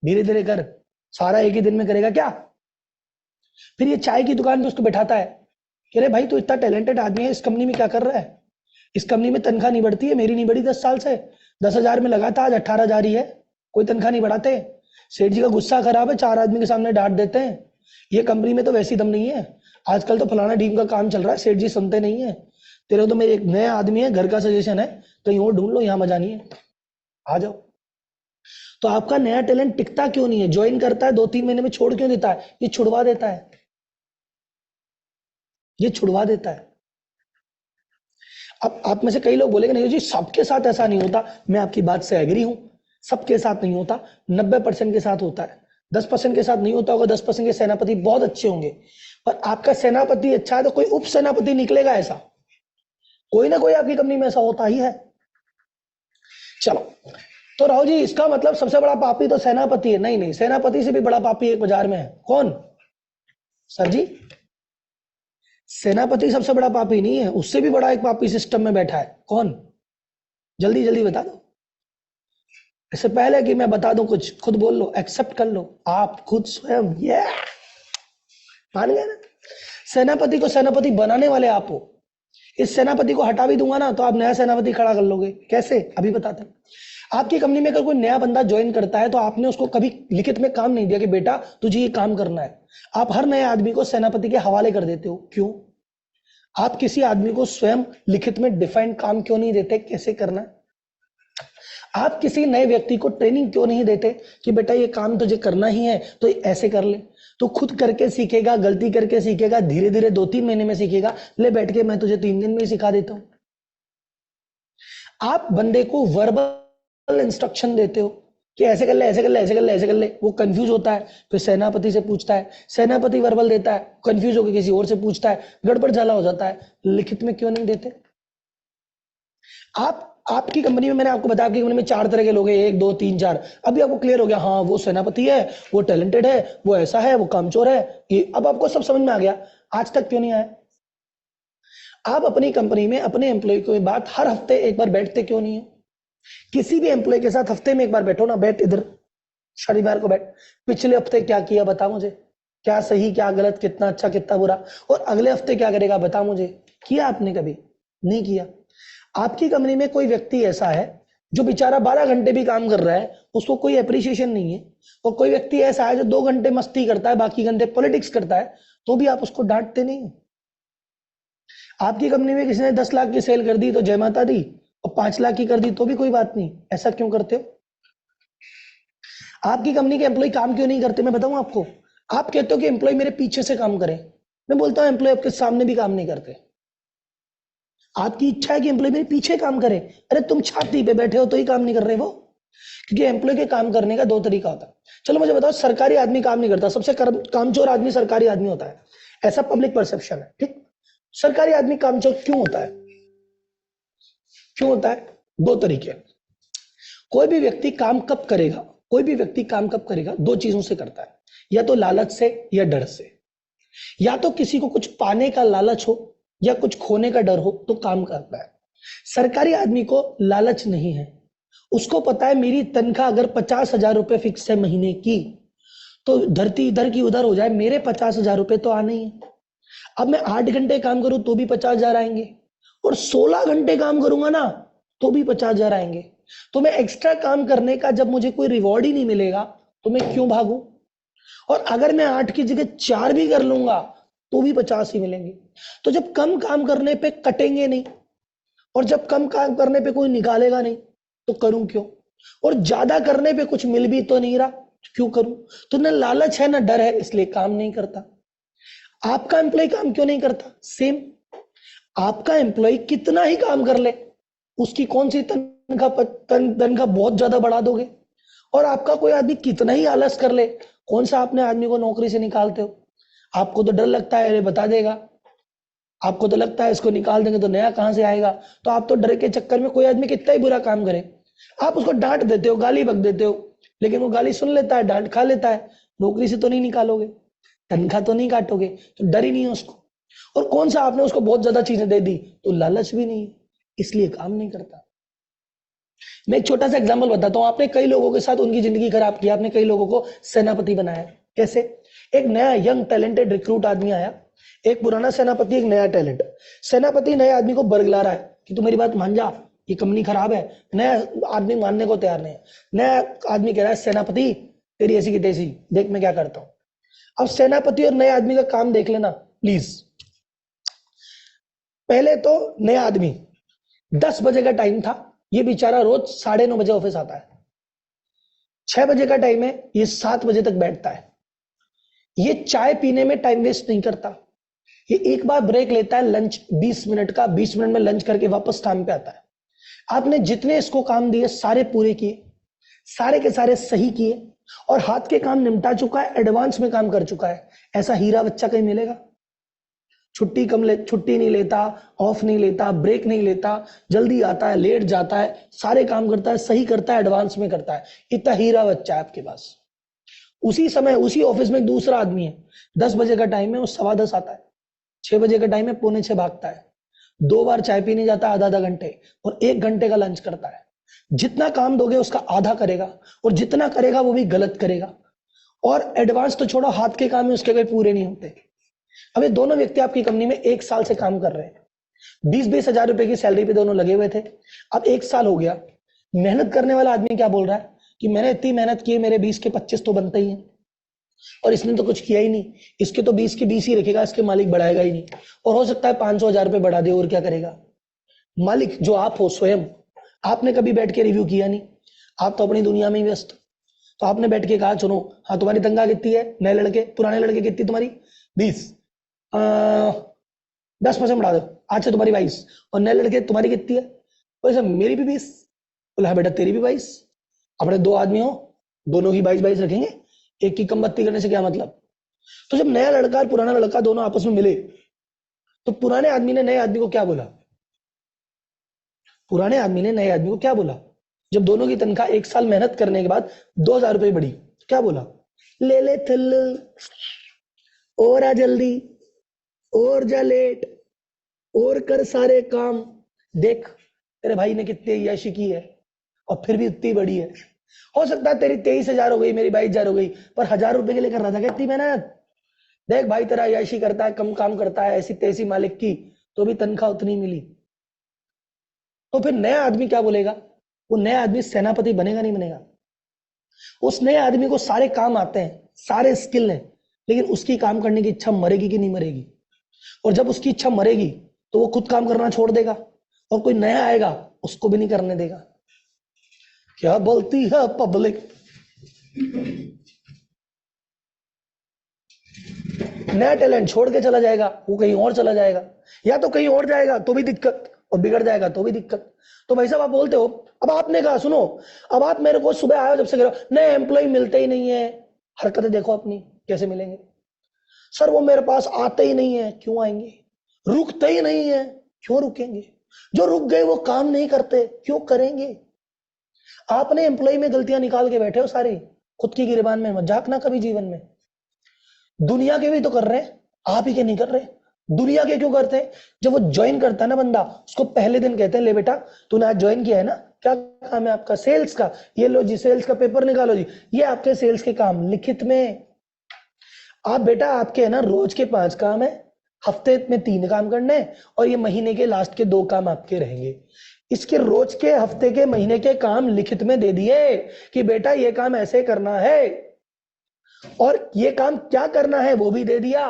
धीरे धीरे कर, सारा एक ही दिन में करेगा क्या? फिर ये चाय की दुकान पे उसको बैठाता है कि अरे भाई तू इतना टैलेंटेड आदमी है, इस कंपनी में क्या कर रहा है? इस कंपनी में तनख्वाह नहीं बढ़ती है, मेरी नहीं बढ़ी 10 साल से, 10,000 में लगा था, आज 18 जा रही है, कोई तनख्वाह नहीं बढ़ाते। सेठ जी का गुस्सा खराब है, 4 आदमी के सामने डांट देते हैं, ये कंपनी में तो वैसी दम नहीं है, आजकल तो फलाना टीम का काम चल रहा है, सेठ जी सुनते नहीं है। तेरे तो मेरे एक नया आदमी है, घर का सजेशन है, कहीं और ढूंढ लो, यहाँ मजा नहीं है, आ जाओ। तो आपका नया टैलेंट टिकता क्यों नहीं है? ज्वाइन करता है, 2-3 महीने में छोड़ क्यों देता है? ये छुड़वा देता है, ये छुड़वा देता है। अब आप में से कई लोग बोलेंगे नहीं जी सबके साथ ऐसा नहीं होता, मैं आपकी बात से एग्री हूं, सबके साथ नहीं होता, 90% के साथ होता है, 10% के साथ नहीं होता होगा, 10% के सेनापति बहुत अच्छे होंगे, पर आपका सेनापति अच्छा है तो कोई उप सेनापति निकलेगा ऐसा, कोई ना कोई आपकी कंपनी में ऐसा होता ही है। चलो, तो राहुल जी इसका मतलब सबसे बड़ा पापी तो सेनापति है? नहीं नहीं, सेनापति से भी बड़ा पापी एक बाजार में है, कौन सर जी? सेनापति सबसे बड़ा पापी नहीं है, उससे भी बड़ा एक पापी सिस्टम में बैठा है, कौन? जल्दी जल्दी बता दो, इससे पहले कि मैं बता दूं कुछ खुद बोल लो, एक्सेप्ट कर लो आप खुद स्वयं, ये मान गए ना? सेनापति को सेनापति बनाने वाले आप हो। इस सेनापति को हटा भी दूंगा ना तो आप नया सेनापति खड़ा कर लोगे, कैसे अभी बताते हैं। आपकी कंपनी में अगर कोई नया बंदा ज्वाइन करता है तो आपने उसको कभी लिखित में काम नहीं दिया कि बेटा तुझे ये काम करना है, आप हर नए आदमी को सेनापति के हवाले कर देते हो, क्यों? आप किसी आदमी को स्वयं लिखित में डिफाइंड काम क्यों नहीं देते कैसे करना है? आप किसी नए व्यक्ति को ट्रेनिंग क्यों नहीं देते कि बेटा ये काम तुझे करना ही है तो ऐसे कर ले? तो खुद करके सीखेगा, गलती करके सीखेगा, धीरे धीरे 2-3 महीने में सीखेगा, ले बैठ के मैं तुझे 3 दिन में ही सिखा देता हूं। आप बंदे को वर्बल इंस्ट्रक्शन देते हो कि ऐसे कर ले, ऐसे कर ले, ऐसे कर ले, ऐसे कर ले, वो कंफ्यूज होता है, फिर सेनापति से पूछता है, सेनापति वर्बल देता है, कंफ्यूज होकर किसी और से पूछता है, गड़बड़ झाला हो जाता है, लिखित में क्यों नहीं देते? आपकी कंपनी में मैंने आपको बताया, आपकी कंपनी में 4 तरह के लोग हैं, 1 2 3 4, अभी आपको क्लियर हो गया, हाँ वो सेनापति है, वो टैलेंटेड है, वो ऐसा है, वो कामचोर है, ये अब आपको सब समझ में आ गया। आज तक क्यों नहीं आया? आप अपनी कंपनी में अपने एम्प्लॉय की बात हर हफ्ते एक बार बैठते क्यों नहीं हो? किसी भी एम्प्लॉय के साथ हफ्ते में एक बार बैठो ना, बैठ इधर, शनिवार को बैठ, पिछले हफ्ते क्या किया बता मुझे, क्या सही क्या गलत, कितना अच्छा कितना बुरा, और अगले हफ्ते क्या करेगा बता मुझे। किया आपने कभी? नहीं किया। आपकी कंपनी में कोई व्यक्ति ऐसा है जो बेचारा 12 घंटे भी काम कर रहा है, उसको कोई अप्रिसिएशन नहीं है, और कोई व्यक्ति ऐसा है जो 2 घंटे मस्ती करता है, बाकी घंटे पॉलिटिक्स करता है, तो भी आप उसको डांटते नहीं। आपकी कंपनी में किसी ने 10 लाख की सेल कर दी तो जय माता दी, और 5 लाख की कर दी तो भी कोई बात नहीं, ऐसा क्यों करते हो? आपकी कंपनी के एम्प्लॉय काम क्यों नहीं करते? मैं बताऊं आपको, आप कहते हो कि एम्प्लॉय मेरे पीछे से काम करे, मैं बोलता हूं एम्प्लॉय आपके सामने भी काम नहीं करते। आपकी इच्छा है कि एम्प्लॉय मेरे पीछे काम करे, अरे तुम छाती पे बैठे हो तो ही काम नहीं कर रहे वो, क्योंकि एम्प्लॉय के काम करने का 2 तरीका होता है। चलो मुझे बताओ, सरकारी आदमी काम नहीं करता, सबसे कामचोर आदमी सरकारी आदमी होता है, ऐसा पब्लिक परसेप्शन है, ठीक? सरकारी आदमी कामचोर क्यों होता है? क्यों होता है? 2 तरीके। कोई भी व्यक्ति काम कब करेगा, कोई भी व्यक्ति काम कब करेगा, 2 चीजों से करता है, या तो लालच से या डर से। या तो किसी को कुछ पाने का लालच हो या कुछ खोने का डर हो तो काम करता है। सरकारी आदमी को लालच नहीं है, उसको पता है मेरी तनख्वाह अगर 50,000 रुपए फिक्स है महीने की, तो धरती इधर की उधर हो जाए, मेरे 50,000 रुपए तो आने ही है। अब मैं 8 घंटे काम करूं तो भी 50,000 आएंगे, और 16 घंटे काम करूंगा ना तो भी 50,000 आएंगे। तो मैं एक्स्ट्रा काम करने का जब मुझे कोई रिवॉर्ड ही नहीं मिलेगा तो मैं क्यों भागूं? और अगर मैं 8 की जगह 4 भी कर लूंगा तो भी 50 ही मिलेंगे। तो जब कम काम करने पे कटेंगे नहीं, और जब कम काम करने पे कोई निकालेगा नहीं, तो करूं क्यों? और ज्यादा करने पे कुछ मिल भी तो नहीं रहा, क्यों करूं? तो ना लालच है ना डर है, इसलिए काम नहीं करता। आपका एम्प्लॉय काम क्यों नहीं करता? सेम, आपका एम्प्लॉय कितना ही काम कर ले, उसकी कौन सी तनख्वाह बहुत ज्यादा बढ़ा दोगे? और आपका कोई आदमी कितना ही आलस कर ले, कौन सा आपने आदमी को नौकरी से निकालते हो? आपको तो डर लगता है अरे बता देगा, आपको तो लगता है इसको निकाल देंगे तो नया कहां से आएगा, तो आप तो डर के चक्कर में कोई आदमी कितना ही बुरा काम करे, आप उसको डांट देते हो, गाली बक देते हो, लेकिन वो गाली सुन लेता है, डांट खा लेता है, नौकरी से तो नहीं निकालोगे, तनख्वाह तो नहीं काटोगे, तो डर ही नहीं है उसको। और कौन सा आपने उसको बहुत ज्यादा चीजें दे दी तो लालच भी नहीं है, इसलिए काम नहीं करता। मैं एक छोटा सा एग्जांपल बताता हूं। आपने कई लोगों के साथ उनकी जिंदगी खराब की, आपने कई लोगों को सेनापति बनाया। कैसे? एक नया यंग टैलेंटेड रिक्रूट आदमी आया, एक पुराना सेनापति, एक नया टैलेंट। सेनापति नए आदमी को बरगला रहा है कि तू मेरी बात मान जा, ये कंपनी खराब है। नया आदमी मानने को तैयार नहीं है। नया आदमी कह रहा है सेनापति तेरी ऐसी की तैसी, देख मैं क्या करता हूं। अब सेनापति और नए आदमी का काम देख लेना प्लीज। पहले तो नया आदमी 10 बजे का टाइम था, ये बेचारा रोज 9:30 बजे ऑफिस आता है। 6 बजे का टाइम है, ये 7 बजे तक बैठता है। ये चाय पीने में टाइम वेस्ट नहीं करता, ये एक बार ब्रेक लेता है लंच 20 मिनट का, 20 मिनट में लंच करके वापस काम पे आता है। आपने जितने इसको काम दिए सारे पूरे किए, सारे के सारे सही किए, और हाथ के काम निपटा चुका है, एडवांस में काम कर चुका है। ऐसा हीरा बच्चा कहीं मिलेगा? छुट्टी नहीं लेता, ऑफ नहीं लेता, ब्रेक नहीं लेता, जल्दी आता है, लेट जाता है, सारे काम करता है, सही करता है, एडवांस में करता है। इतना हीरा बच्चा है आपके पास। उसी समय उसी ऑफिस में दूसरा आदमी है, 10 बजे का टाइम है, वो 10:15 आता है, 6 बजे का टाइम है, 5:45 भागता है, 2 बार चाय पीने जाता है आधा घंटे, और 1 घंटे का लंच करता है। जितना काम दोगे उसका आधा करेगा, और जितना करेगा वो भी गलत करेगा। और एडवांस तो छोड़ो, हाथ के काम है उसके कोई पूरे नहीं होते। अब ये दोनों व्यक्ति आपकी कंपनी में 1 साल से काम कर रहे हैं, 20-20 हजार रुपए की सैलरी पे दोनों लगे हुए थे। अब 1 साल हो गया, मेहनत करने वाला आदमी क्या बोल रहा है कि मैंने इतनी मेहनत की है, मेरे 20 के 25 तो बनते ही हैं, और इसने तो कुछ किया ही नहीं, इसके तो 20 के 20 ही रखेगा, इसके मालिक बढ़ाएगा ही नहीं, और हो सकता है 500 हजार रुपए बढ़ा दे, और क्या करेगा मालिक? जो आप हो स्वयं, आपने कभी बैठ के रिव्यू किया नहीं, आप तो अपनी दुनिया में ही व्यस्त। तो आपने बैठ के कहा सुनो, हाँ तुम्हारी तनख्वाह कितनी है, नए लड़के पुराने लड़के कितनी तुम्हारी? 20, 10% बढ़ा दो, आज से तुम्हारी 22, और नए लड़के तुम्हारी कितनी है? वैसे मेरी भी 20। बोला हाँ बेटा तेरी भी 22, अपने 2 आदमी हो, दोनों की 22-22 रखेंगे, एक की कम बत्ती करने से क्या मतलब? तो जब नया लड़का और पुराना लड़का दोनों आपस में मिले, तो पुराने आदमी ने नए आदमी को क्या बोला? पुराने आदमी ने नए आदमी को क्या बोला? जब दोनों की तनख्वाह 1 साल मेहनत करने के बाद 2,000 रुपए बढ़ी, तो क्या बोला? ले ले थल, और आ जल्दी, और जा लेट, और कर सारे काम, देख तेरे भाई ने कितनी अय्याशी की है, और फिर भी इतनी बड़ी है। हो सकता है तेरी 23,000 हो गई, मेरी 22,000 हो गई, पर 1,000 रुपए के लिए कर रहा था क्या इतनी मेहनत? देख भाई तेरा अय्याशी करता है, कम काम करता है, ऐसी तैसी मालिक की, तो भी तनख्वाह उतनी मिली। तो फिर नया आदमी क्या बोलेगा? वो नया आदमी सेनापति बनेगा नहीं बनेगा? उस नए आदमी को सारे काम आते हैं, सारे स्किल हैं, लेकिन उसकी काम करने की इच्छा मरेगी कि नहीं मरेगी? और जब उसकी इच्छा मरेगी तो वो खुद काम करना छोड़ देगा, और कोई नया आएगा उसको भी नहीं करने देगा। क्या बोलती है पब्लिक? नया टैलेंट छोड़ के चला जाएगा, वो कहीं और चला जाएगा, या तो कहीं और जाएगा तो भी दिक्कत, और बिगड़ जाएगा तो भी दिक्कत। तो भाई साहब आप बोलते हो, अब आपने कहा सुनो, अब आप मेरे को सुबह आए जब से कह रहे हो नए एम्प्लॉय मिलते ही नहीं है, हरकतें देखो अपनी कैसे मिलेंगे? सर वो मेरे पास आते ही नहीं है, क्यों आएंगे? रुकते ही नहीं है, क्यों रुकेंगे? जो रुक गए वो काम नहीं करते, क्यों करेंगे? आपने एम्प्लॉय में गलतियां निकाल के बैठे हो सारी, खुद की गिरबान में मत झांकना कभी जीवन में। दुनिया के भी तो कर रहे हैं, आप ही के नहीं कर रहे। दुनिया के क्यों करते हैं? जब वो ज्वाइन करता है ना बंदा, उसको पहले दिन कहते हैं ले बेटा तूने आज ज्वाइन किया है ना, क्या काम है आपका? सेल्स का, ये लो जी सेल्स का पेपर निकालो जी, ये आपके सेल्स के काम लिखित में। आप बेटा आपके है ना रोज के 5 काम है, हफ्ते में 3 काम करने, और ये महीने के लास्ट के 2 काम आपके रहेंगे। इसके रोज के, हफ्ते के, महीने के काम लिखित में दे दिए कि बेटा ये काम ऐसे करना है, और ये काम क्या करना है वो भी दे दिया,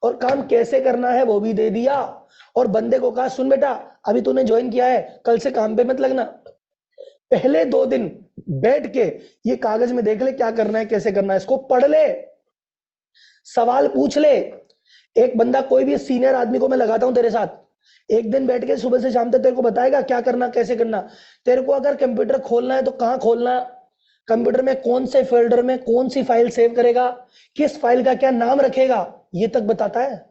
और काम कैसे करना है वो भी दे दिया। और बंदे को कहा सुन बेटा अभी तूने ज्वाइन किया है, कल से काम पे मत लगना, पहले 2 दिन बैठ के ये कागज में देख ले क्या करना है, कैसे करना है, इसको पढ़ ले, सवाल पूछ ले। एक बंदा, कोई भी सीनियर आदमी को मैं लगाता हूं तेरे साथ, एक दिन बैठ के सुबह से शाम तक तेरे को बताएगा क्या करना कैसे करना। तेरे को अगर कंप्यूटर खोलना है तो कहां खोलना, कंप्यूटर में कौन से फोल्डर में कौन सी फाइल सेव करेगा, किस फाइल का क्या नाम रखेगा, ये तक बताता है।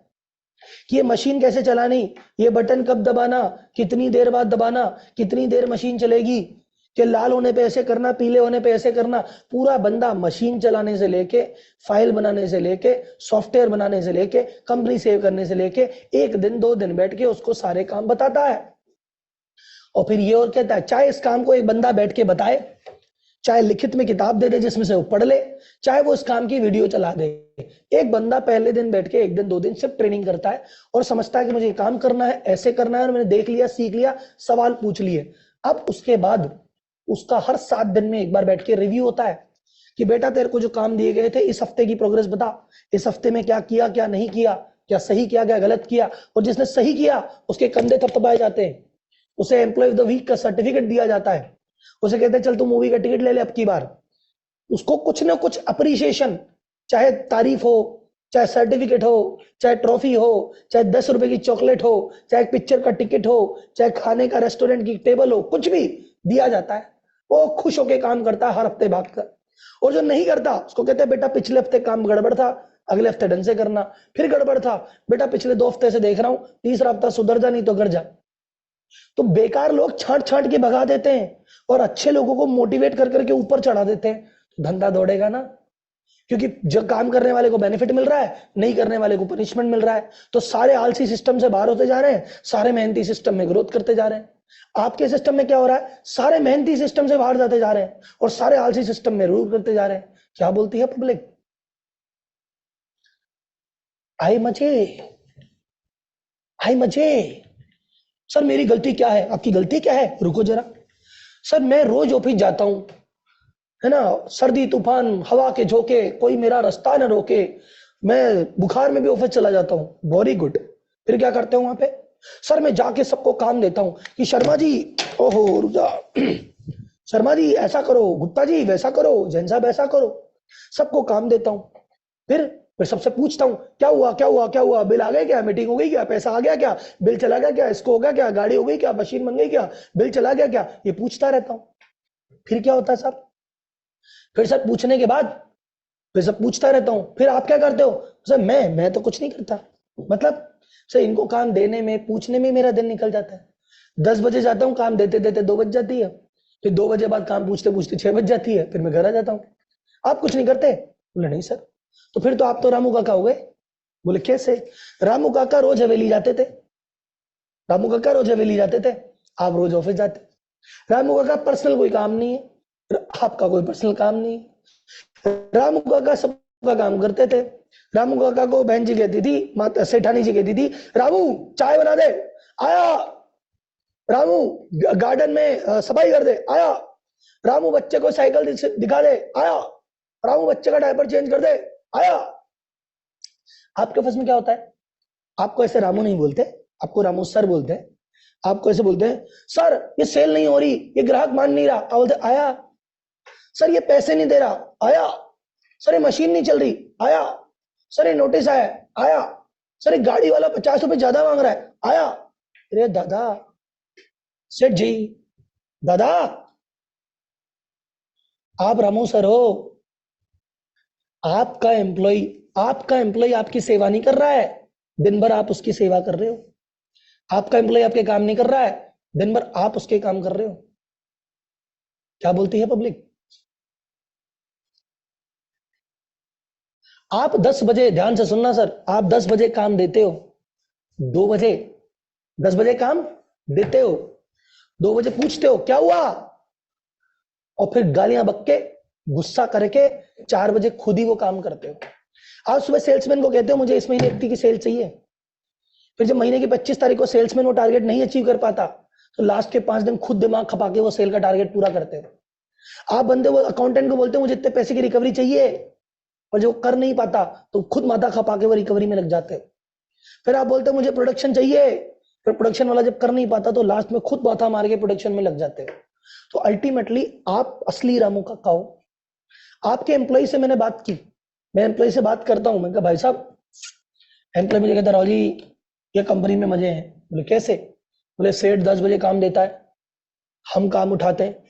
कि ये मशीन कैसे चलानी, ये बटन कब दबाना, कितनी देर बाद दबाना, कितनी देर मशीन चलेगी, कि लाल होने पे ऐसे करना, पीले होने पे ऐसे करना। पूरा बंदा मशीन चलाने से लेके, फाइल बनाने से लेके, सॉफ्टवेयर बनाने से लेके, कंपनी सेव करने से लेके, 1 दिन 2 दिन बैठ के उसको सारे काम बताता है। और फिर ये और कहता है चाहे इस काम को एक बंदा बैठ के बताए, चाहे लिखित में किताब दे दे जिसमें से वो पढ़ ले, चाहे वो इस काम की वीडियो चला दे, एक बंदा पहले दिन बैठ के 1 दिन 2 दिन सिर्फ ट्रेनिंग करता है और समझता है कि मुझे ये काम करना है, ऐसे करना है, और मैंने देख लिया, सीख लिया, सवाल पूछ लिए। अब उसके बाद उसका हर 7 दिन में एक बार बैठ के रिव्यू होता है कि बेटा तेरे को जो काम दिए गए थे इस हफ्ते की प्रोग्रेस बता, इस हफ्ते में क्या किया, क्या नहीं किया, क्या सही किया, क्या गलत किया। और जिसने सही किया उसके कंधे थपथपाए जाते हैं, उसे एम्प्लॉय ऑफ द वीक का सर्टिफिकेट दिया जाता है, उसे कहते हैं चल तू मूवी का टिकट ले ले अब की बार। उसको कुछ ना कुछ अप्रिसिएशन, चाहे तारीफ हो, चाहे सर्टिफिकेट हो, चाहे ट्रॉफी हो, चाहे 10 रुपए की चॉकलेट हो, चाहे पिक्चर का टिकट हो, चाहे खाने का रेस्टोरेंट की टेबल हो, कुछ भी दिया जाता है। वो खुश होकर काम करता है हर हफ्ते भाग कर। और जो नहीं करता उसको कहते हैं बेटा पिछले हफ्ते काम गड़बड़ था, अगले हफ्ते ढंग से करना, फिर गड़बड़ था, बेटा पिछले 2 हफ्ते से देख रहा हूं, तीसरा हफ्ता सुधर जा नहीं तो कर जा। तो बेकार लोग छांट छांट के भगा देते हैं और अच्छे लोगों को मोटिवेट कर करके ऊपर चढ़ा देते हैं, तो धंधा दौड़ेगा ना। क्योंकि जब काम करने वाले को बेनिफिट मिल रहा है, नहीं करने वाले को पनिशमेंट मिल रहा है, तो सारे आलसी सिस्टम से बाहर होते जा रहे हैं, सारे मेहनती सिस्टम में ग्रोथ करते जा रहे हैं। आपके सिस्टम में क्या हो रहा है, सारे मेहनती सिस्टम से बाहर जाते जा रहे हैं और सारे आलसी सिस्टम में रूल करते जा रहे हैं। क्या बोलती है पब्लिक? आई मजे, आई मजे। सर मेरी गलती क्या है? आपकी गलती क्या है? रुको जरा। सर मैं रोज ऑफिस जाता हूं, है ना, सर्दी तूफान हवा के झोंके कोई मेरा रास्ता न रोके, मैं बुखार में भी ऑफिस चला जाता हूं। Very good. फिर क्या करते हो वहां पे? सर मैं जाके सबको काम देता हूं कि शर्मा जी, ओहो रुजा शर्मा जी ऐसा करो, गुप्ता जी वैसा करो, जैन साहब ऐसा करो, सबको काम देता हूं। फिर सबसे पूछता हूं क्या हुआ, क्या हुआ, क्या हुआ, बिल आ गए क्या, मीटिंग हो गई क्या, पैसा आ गया क्या, बिल चला गया क्या, इसको हो गया क्या, गाड़ी हो गई क्या, मशीन बन गई क्या, बिल चला गया क्या, ये पूछता रहता हूं। फिर क्या होता है साहब? फिर सब पूछने के बाद फिर सब पूछता रहता हूं। फिर आप क्या करते हो? सर मैं तो कुछ नहीं करता। मतलब सर इनको काम देने में, पूछने में मेरा दिन निकल जाता है। 10 बजे जाता हूं, काम देते देते 2 बज जाती है, फिर 2 बजे बाद काम पूछते पूछते 6 बज जाती है, फिर मैं घर आ जाता हूँ। आप कुछ नहीं करते? बोले नहीं सर। तो फिर तो आप तो रामू काका हो गए। बोले कैसे? रामू काका रोज हवेली जाते थे, रामू काका रोज हवेली जाते थे, आप रोज ऑफिस जाते। रामू काका पर्सनल कोई काम नहीं है, आपका कोई पर्सनल काम नहीं है। रामू काका सबका काम करते थे। रामू काका को बहन जी कहती थी, माता सेठानी जी कहती थी, रामू चाय बना दे, आया। रामू गार्डन में सफाई कर दे, आया। रामू बच्चे को साइकिल दिखा दे, आया। रामू बच्चे का डायपर चेंज कर दे, आया। आपके ऑफिस में क्या होता है? आपको ऐसे रामू नहीं बोलते, आपको रामू सर बोलते हैं। आपको ऐसे बोलते हैं, सर ये सेल नहीं हो रही, ये ग्राहक मान नहीं रहा, आप बोलते आया। सर ये पैसे नहीं दे रहा, आया। सर ये मशीन नहीं चल रही, आया। सर ये नोटिस आया, आया। सर ये गाड़ी वाला 50 रुपए ज्यादा मांग रहा है, आया। अरे दादा, सेठ जी, दादा आप रामू सर हो। आपका एम्प्लॉय आपकी सेवा नहीं कर रहा है, दिन भर आप उसकी सेवा कर रहे हो। आपका एम्प्लॉय आपके काम नहीं कर रहा है, दिन भर आप उसके काम कर रहे हो। क्या बोलती है पब्लिक? आप 10 बजे, ध्यान से सुनना सर, आप 10 बजे काम देते हो, 2 बजे 10 बजे काम देते हो, 2 बजे पूछते हो क्या हुआ, और फिर गालियां बक के, गुस्सा करके 4 बजे खुद ही वो काम करते हो। आज सुबह सेल्समैन को कहते हो मुझे इस महीने इतनी की सेल चाहिए, फिर जब महीने की 25 तारीख को सेल्समैन वो टारगेट नहीं अचीव कर पाता, तो लास्ट के 5 दिन खुद दिमाग खपा के वो सेल का टारगेट पूरा करते हो। आप बंदे वो अकाउंटेंट को बोलते हो मुझे इतने पैसे की रिकवरी चाहिए, और जो कर नहीं पाता तो खुद माथा खपा के वो रिकवरी में लग जाते हो। फिर आप बोलते हो मुझे प्रोडक्शन चाहिए, फिर प्रोडक्शन वाला जब कर नहीं पाता तो लास्ट में खुद माथा मार के प्रोडक्शन में लग जाते हो। तो अल्टीमेटली आप असली रामू काका हो। आपके एम्प्लॉय से मैंने बात की, मैं एम्प्लॉय से बात करता हूं, मैं कहा भाई साहब, एम्प्लॉय मुझे कहता राव जी ये कंपनी में मजे हैं। बोले कैसे? बोले सेठ 10 बजे काम देता है, हम काम उठाते हैं,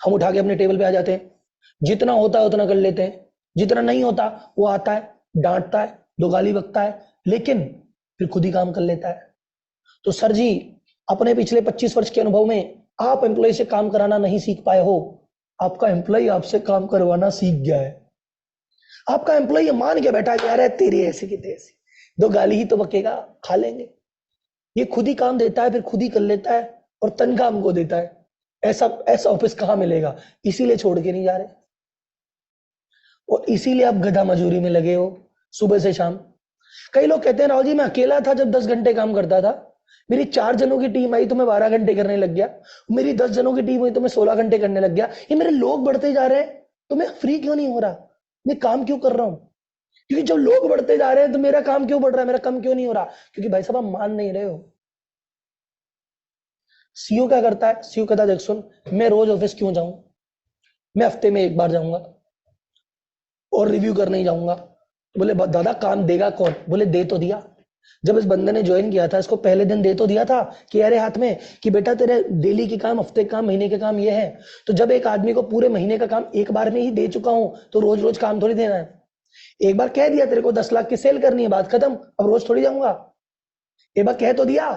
हम उठा के अपने टेबल पे आ जाते हैं, जितना होता है उतना कर लेते हैं, जितना नहीं होता वो आता है, डांटता है, 2 गाली बकता है, लेकिन फिर खुद ही काम कर लेता है। तो सर जी अपने पिछले 25 वर्ष के अनुभव में आप एम्प्लॉय से काम कराना नहीं सीख पाए हो, आपका एम्प्लॉय आपसे काम करवाना सीख गया है। आपका एम्प्लॉय मान के बैठा है, अरे तेरी ऐसी की तैसी, 2 गाली ही तो बकेगा, खा लेंगे। ये खुद ही काम देता है, फिर खुद ही कर लेता है, और तनख्वाह हमको देता है। ऐसा ऐसा ऑफिस कहाँ मिलेगा? इसीलिए छोड़ के नहीं जा रहे, और इसीलिए आप गधा मजूरी में लगे हो सुबह से शाम। कई लोग कहते हैं राहुल जी मैं अकेला था जब 10 घंटे काम करता था, मेरी 4 जनों की टीम आई तो मैं 12 घंटे करने लग गया, मेरी 10 जनों की टीम हुई तो मैं 16 घंटे करने लग गया। ये मेरे लोग बढ़ते जा रहे हैं तो मैं फ्री क्यों नहीं हो रहा? मैं काम क्यों कर रहा हूं? क्योंकि जब लोग बढ़ते जा रहे हैं तो मेरा काम क्यों बढ़ रहा है, मेरा कम क्यों नहीं हो रहा? क्योंकि भाई साहब आप मान नहीं रहे हो। सीईओ क्या करता है? सीईओ कहता है देख सुन, मैं रोज ऑफिस क्यों जाऊं, मैं हफ्ते में एक बार जाऊंगा और रिव्यू करने ही जाऊंगा। तो बोले दादा काम देगा कौन? बोले दे तो दिया, जब इस बंदे ने ज्वाइन किया था इसको पहले दिन दे तो दिया था कि अरे हाथ में कि बेटा तेरे डेली के काम, हफ्ते के काम, महीने के काम ये है। तो जब एक आदमी को पूरे महीने का काम एक बार में ही दे चुका हूं तो रोज रोज काम थोड़ी देना है। एक बार कह दिया तेरे को 10 लाख की सेल करनी है, बात खत्म, अब रोज थोड़ी जाऊंगा। एक बार कह तो दिया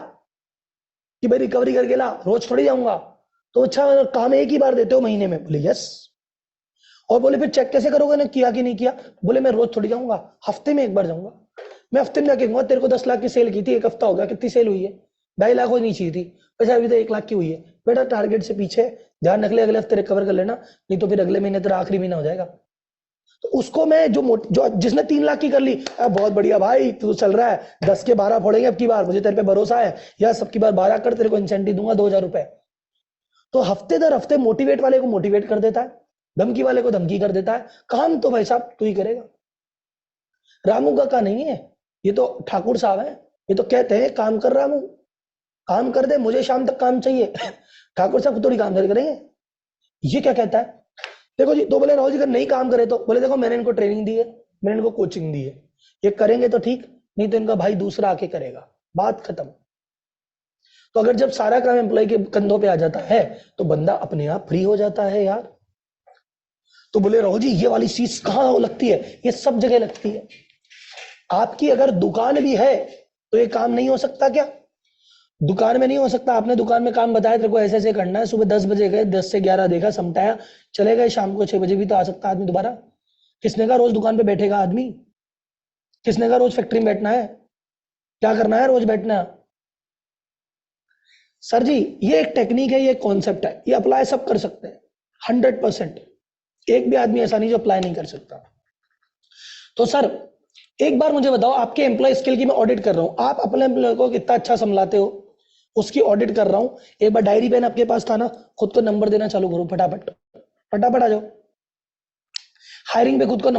कि भाई रिकवरी करके ला, रोज थोड़ी जाऊंगा। तो अच्छा काम एक ही बार देते हो महीने में? बोले यस। और बोले फिर चेक कैसे करोगे ना किया कि नहीं किया? बोले मैं रोज थोड़ी जाऊंगा, हफ्ते में एक बार जाऊंगा। मैं हफ्ते में जाके कहूंगा तेरे को 10 लाख की सेल की थी, एक हफ्ता हो गया, कितनी सेल हुई है? 2.5 लाख होनी चाहिए थी, वैसे अभी तो 1 लाख की हुई है। बेटा टारगेट से पीछे, ध्यान रख ले, अगले हफ्ते रिकवर कर लेना, नहीं तो फिर अगले महीने तेरा आखिरी महीना हो जाएगा। तो उसको मैं जो जिसने 3 लाख की कर ली, बहुत बढ़िया भाई तू चल रहा है, 10 के 12 फोड़ेंगे अब की बार, मुझे तेरे पे भरोसा है, या सबकी बार 12 कर, तेरे को इंसेंटिव दूंगा 2,000 रुपए। तो हफ्ते दर हफ्ते मोटिवेट वाले को मोटिवेट कर देता है, धमकी वाले को धमकी कर देता है। काम तो भाई साहब तू ही करेगा। रामू का नहीं है, ये तो ठाकुर साहब है, ये तो कहते हैं काम कर रामू, काम कर दे, मुझे शाम तक काम चाहिए। ठाकुर साहब थोड़ी काम करेंगे। ये क्या कहता है? देखो जी, तो बोले राहुल जी अगर नहीं काम करे तो? बोले देखो मैंने इनको ट्रेनिंग दी है, मैंने इनको कोचिंग दी है, ये करेंगे तो ठीक, नहीं तो इनका भाई दूसरा आके करेगा, बात खत्म। तो अगर जब सारा काम एम्प्लॉय के कंधों पे आ जाता है तो बंदा अपने आप फ्री हो जाता है यार। तो बोले राहुल जी ये वाली चीज कहां लगती है? ये सब जगह लगती है। आपकी अगर दुकान भी है तो ये काम नहीं हो सकता क्या? दुकान में नहीं हो सकता? आपने दुकान में काम बताया तेरे को ऐसे ऐसे करना है, सुबह 10 बजे गए, 10 से 11 देखा, समटाया, चले गए, शाम को 6 बजे भी तो आ सकता है आदमी दोबारा। किसने कहा रोज दुकान पे बैठेगा आदमी? किसने कहा रोज फैक्ट्री में बैठना है? क्या करना है रोज बैठना? सर जी ये एक टेक्निक है, ये कॉन्सेप्ट है, ये अप्लाई सब कर सकते हैं 100%। एक भी आदमी ऐसा नहीं जो अप्लाई नहीं कर सकता। तो सर एक बार मुझे बताओ, आपके एम्प्लॉय स्किल की मैं ऑडिट कर रहा हूं, आप अपने एम्प्लॉय को कितना अच्छा संभालते हो उसकी ऑडिट कर रहा हूं। एक बार डायरी पेन आपके पास था ना, खुद को नंबर देना चालू करो फटाफट, फटाफट आ जाओ, हायरिंग पे खुद को